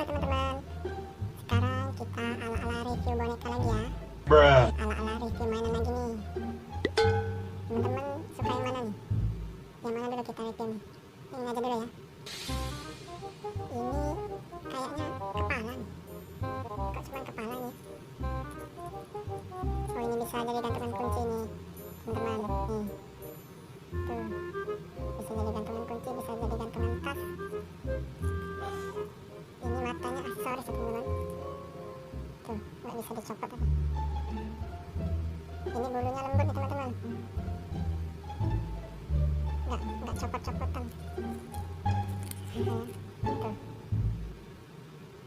Halo teman-teman, sekarang kita ala-ala review boneka lagi ya. Ala-ala review mainan lagi nih. Teman-teman suka yang mana nih? Yang mana dulu kita review nih? Ini aja dulu ya. Ini kayaknya kepala nih. Kok cuma kepala nih? Oh, ini bisa jadi gantungan kunci nih teman-teman. Nih, tuh, bisa jadi gantungan kunci, bisa jadi gantungan tas. Ini matanya aksesoris ya teman-teman. Tuh, nggak bisa dicopot tadi. Ini bulunya lembut nih teman-teman. Nggak copot-copotan. Tuh,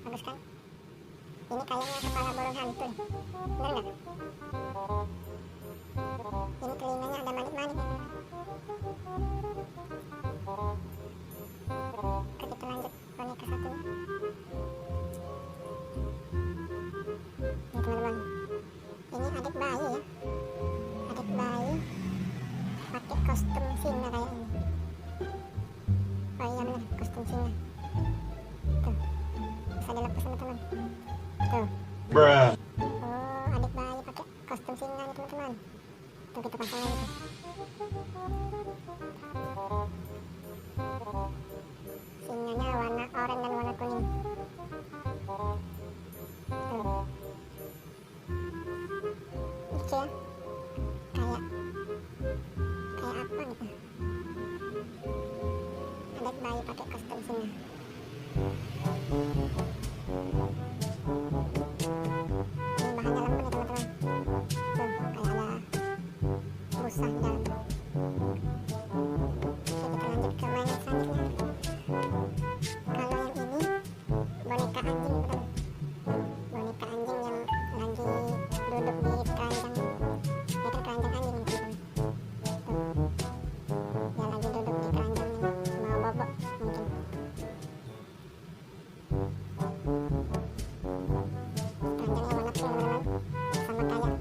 bagus kan? Ini kayaknya kepala burung hantu nih. Bener nggak? Ini telinganya ada manik-manik. Oke, kita lanjut boneka satunya. Nih teman-teman, ini adik bayi ya. Adik bayi pakai kostum singa kayak ini. Oh iya bener, kostum singa. Tuh, bisa dilepas teman-teman. Tuh. Oh, adik bayi pakai kostum singa nih teman-teman. Tuh, kita pasang lagi tuh. Singanya warna oranye dan warna kuning. Tuh. Lucu ya. Kayak apa gitu. Adik bayi pakai kostum singa. Ini bahannya lembut nih teman-teman. Tuh, kayak ada busa di dalam. Oke, kita lanjut ke mainan selanjutnya. Kalau yang ini boneka anjing teman-teman. Boneka anjing yang lagi duduk di keranjang. Ini kan keranjang anjing nih teman-teman. Tuh, dia lagi duduk di keranjang ini, mau bobok mungkin. Keranjangnya warna pink teman-teman, sama kayak nih,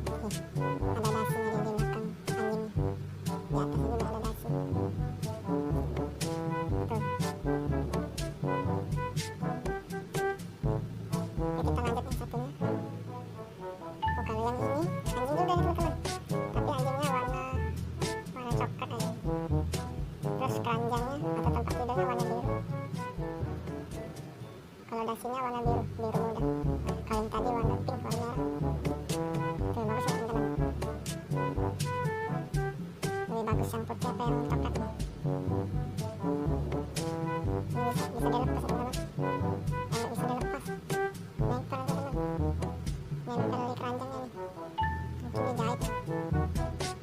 ada dasinya di belakang anjing. Di atas juga ada dasi. Tuh. Oke, kita lanjut yang satunya. Oh, kalau yang ini anjing juga nih teman-teman, tapi anjingnya warna coklat aja. Terus keranjangnya atau tempat tidurnya warna biru. Kalau dasinya warna biru muda. Kalau yang tadi warna pink, warna merah. Tuh, bagus ya teman-teman. Lebih bagus yang putih apa yang coklat nih? Ini bisa dilepas ya teman-teman. Kalau bisa dilepas, nempel aja teman. Nempel di keranjangnya nih. Mungkin dijahit.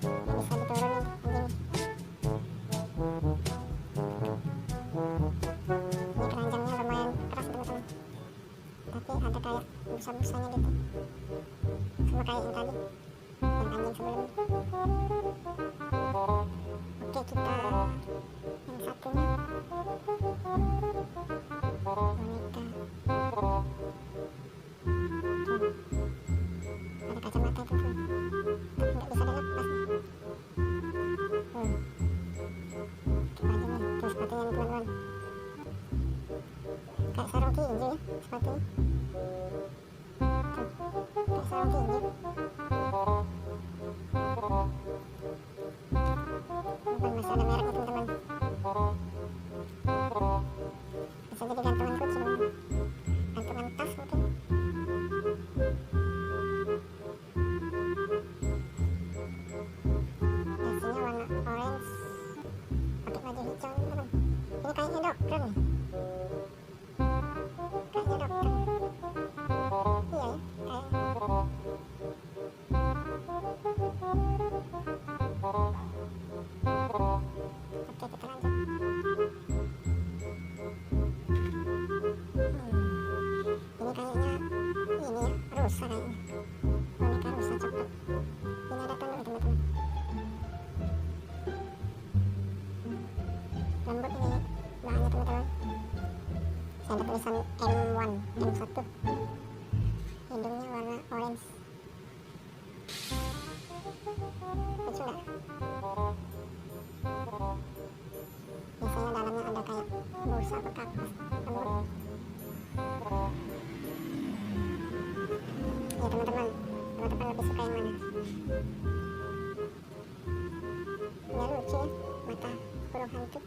Ini bisa diturunin anjingnya. Ini keranjangnya lumayan keras teman-teman, tapi ada kayak busa-busanya gitu, sama kayak yang tadi, yang anjing sebelumnya. Oke, kita yang satunya boneka. Tuh, ada kacamata itu tuh, tapi nggak bisa dilepas nih. Kita aja nih, tuh sepatunya nih teman-teman. Kayak sarung tinju ya sepatunya. Tuh, kayak sarung tinju. Bukan, masih ada mereknya teman-teman. Bisa jadi gantungan kunci teman-teman. Gantungan tas mungkin. Dasinya warna orange, pakai baju hijau teman-teman. Ini kayaknya dokter nih. Kayaknya dokter. Iya ya, kayaknya. Oke, kita lanjut. Ini kayaknya ini ya, rusa kayaknya. Boneka rusa coklat. Ini ada tanduk teman-teman. Lembut ini bahannya teman-teman. Saya ada tulisan M1, M1. Hidungnya warna orange. Lucu nggak? Biasanya dalamnya ada kayak busa bekas lembut. Ya teman-teman lebih suka yang mana? Ya lucu ya, mata burung hantu.